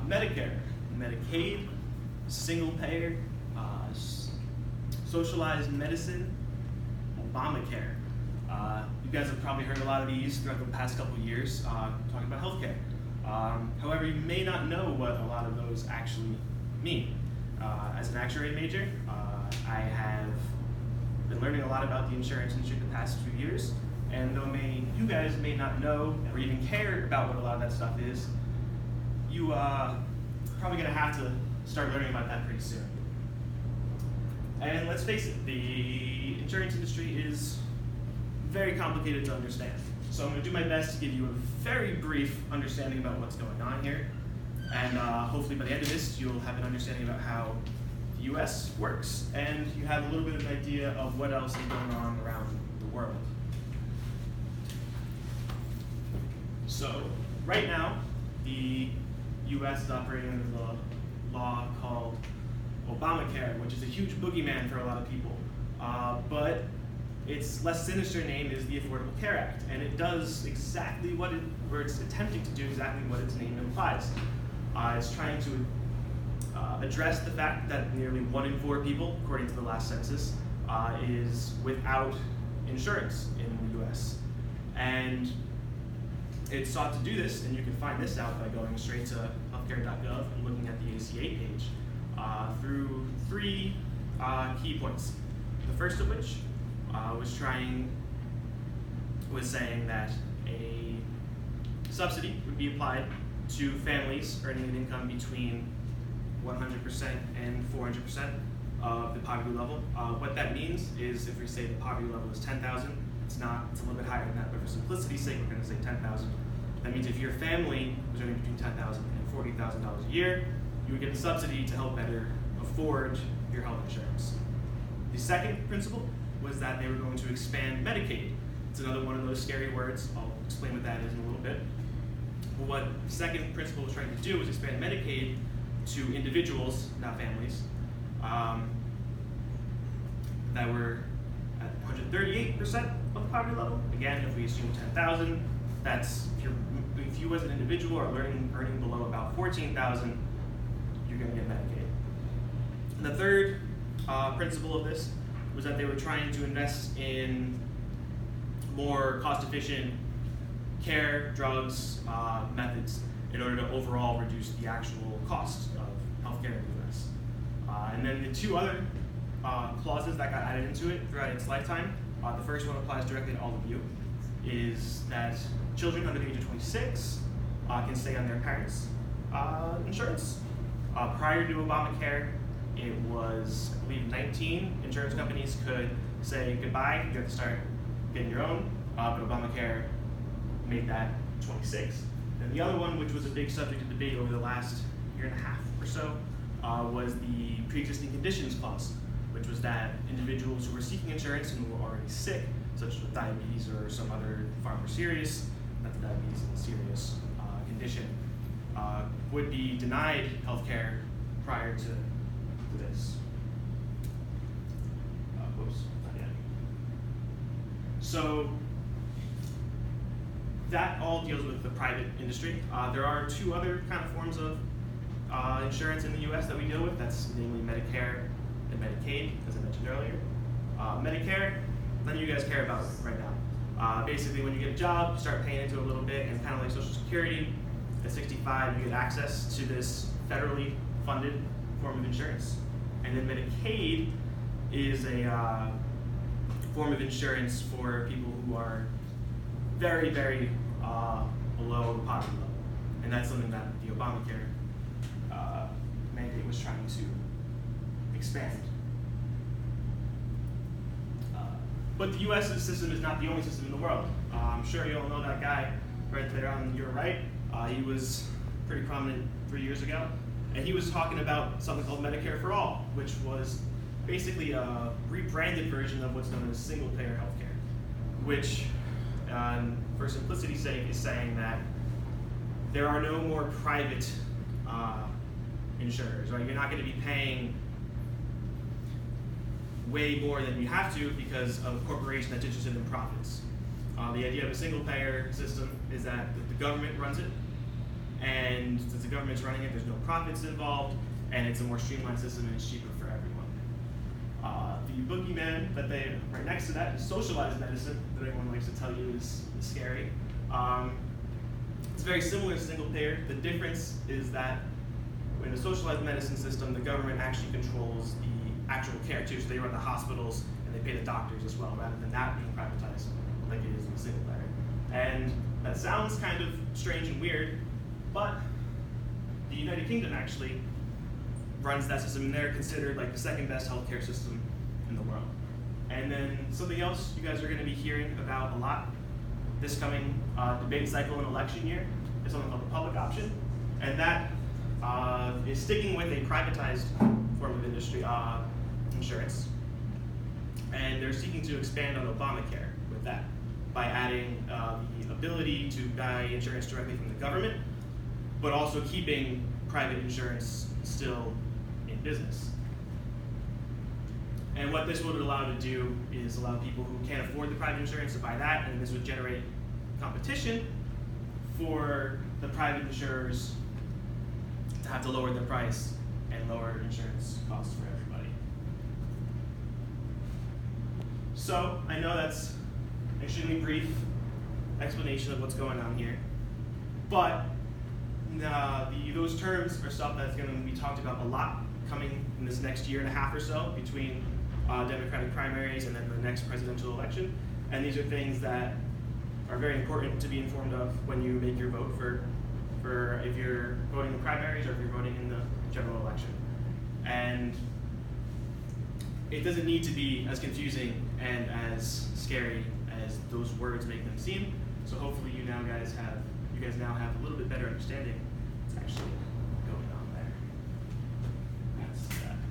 Medicare, Medicaid, single payer, socialized medicine, Obamacare. You guys have probably heard a lot of these throughout the past couple of years talking about healthcare. However, you may not know what a lot of those actually mean. As an actuary major, I have been learning a lot about the insurance industry the past few years, and though you guys may not know or even care about what a lot of that stuff is, you probably gonna have to start learning about that pretty soon. And let's face it, the insurance industry is very complicated to understand. So I'm going to do my best to give you a very brief understanding about what's going on here. And hopefully by the end of this, you'll have an understanding about how the US works, and you have a little bit of an idea of what else is going on around the world. So right now, the US is operating under the law called Obamacare, which is a huge boogeyman for a lot of people. But its less sinister name is the Affordable Care Act, and it does exactly what it's attempting to do exactly what its name implies. It's trying to address the fact that nearly 1 in 4 people, according to the last census, is without insurance in the US. And it sought to do this, and you can find this out by going straight to healthcare.gov and looking at the ACA page through 3 key points. The first of which was saying that a subsidy would be applied to families earning an income between 100% and 400% of the poverty level. What that means is if we say the poverty level is 10,000, it's not, it's a little bit higher than that, but for simplicity's sake, we're going to say 10,000. That means if your family was earning between $10,000 and $40,000 a year, you would get a subsidy to help better afford your health insurance. The second principle was that they were going to expand Medicaid. It's another one of those scary words. I'll explain what that is in a little bit. But what the second principle was trying to do was expand Medicaid to individuals, not families, that were at 138% of the poverty level. Again, if we assume 10,000, that's if you as an individual are earning below about 14,000, you're going to get Medicaid. And the third principle of this was that they were trying to invest in more cost-efficient care, drugs, methods in order to overall reduce the actual cost of healthcare in the US. And then the 2 other clauses that got added into it throughout its lifetime, the first one applies directly to all of you, is that children under the age of 26 can stay on their parents' insurance. Prior to Obamacare, it was, I believe, 19 insurance companies could say goodbye, you have to start getting your own, but Obamacare made that 26. And the other one, which was a big subject of debate over the last 1.5 years or so, was the pre-existing conditions clause, which was that individuals who were seeking insurance and who were already sick, such as with diabetes or some other far more serious, not that diabetes is a serious condition, would be denied health care prior to this. Whoops, not yet. So that all deals with the private industry. There are 2 other kind of forms of insurance in the US that we deal with. That's namely Medicare and Medicaid, as I mentioned earlier. Medicare, none of you guys care about it right now. Basically, when you get a job, you start paying into it a little bit, and kind of like Social Security, at 65, you get access to this federally funded form of insurance. And then Medicaid is a form of insurance for people who are very, very below the poverty level. And that's something that the Obamacare mandate was trying to expand. But the US system is not the only system in the world. I'm sure you all know that guy right there on your right. He was pretty prominent 3 years ago. And he was talking about something called Medicare for All, which was basically a rebranded version of what's known as single-payer healthcare, which, for simplicity's sake, is saying that there are no more private insurers, right? You're not going to be paying way more than you have to because of a corporation that's interested in profits. The idea of a single-payer system is that the government runs it, And since the government's running it, there's no profits involved, and it's a more streamlined system and it's cheaper for everyone. The boogeyman that they right next to that is socialized medicine, that everyone likes to tell you is scary. It's very similar to single payer. The difference is that in the socialized medicine system, the government actually controls the actual care too. So they run the hospitals and they pay the doctors as well, rather than that being privatized like it is in the single payer. And that sounds kind of strange and weird, but the United Kingdom actually runs that system, and they're considered like the second best healthcare system in the world. And then something else you guys are going to be hearing about a lot this coming debate cycle and election year is something called the public option, and that is sticking with a privatized form of industry, insurance, and they're seeking to expand on Obamacare with that by adding the ability to buy insurance directly from the government, but also keeping private insurance still in business. And what this would allow to do is allow people who can't afford the private insurance to buy that, and this would generate competition for the private insurers to have to lower the price and lower insurance costs for everybody. So I know that's an extremely brief explanation of what's going on here, but those terms are stuff that's going to be talked about a lot coming in this next year and a half or so between Democratic primaries and then the next presidential election. And these are things that are very important to be informed of when you make your vote for if you're voting in primaries or if you're voting in the general election. And it doesn't need to be as confusing and as scary as those words make them seem. So hopefully you guys now have a little bit better understanding. It's actually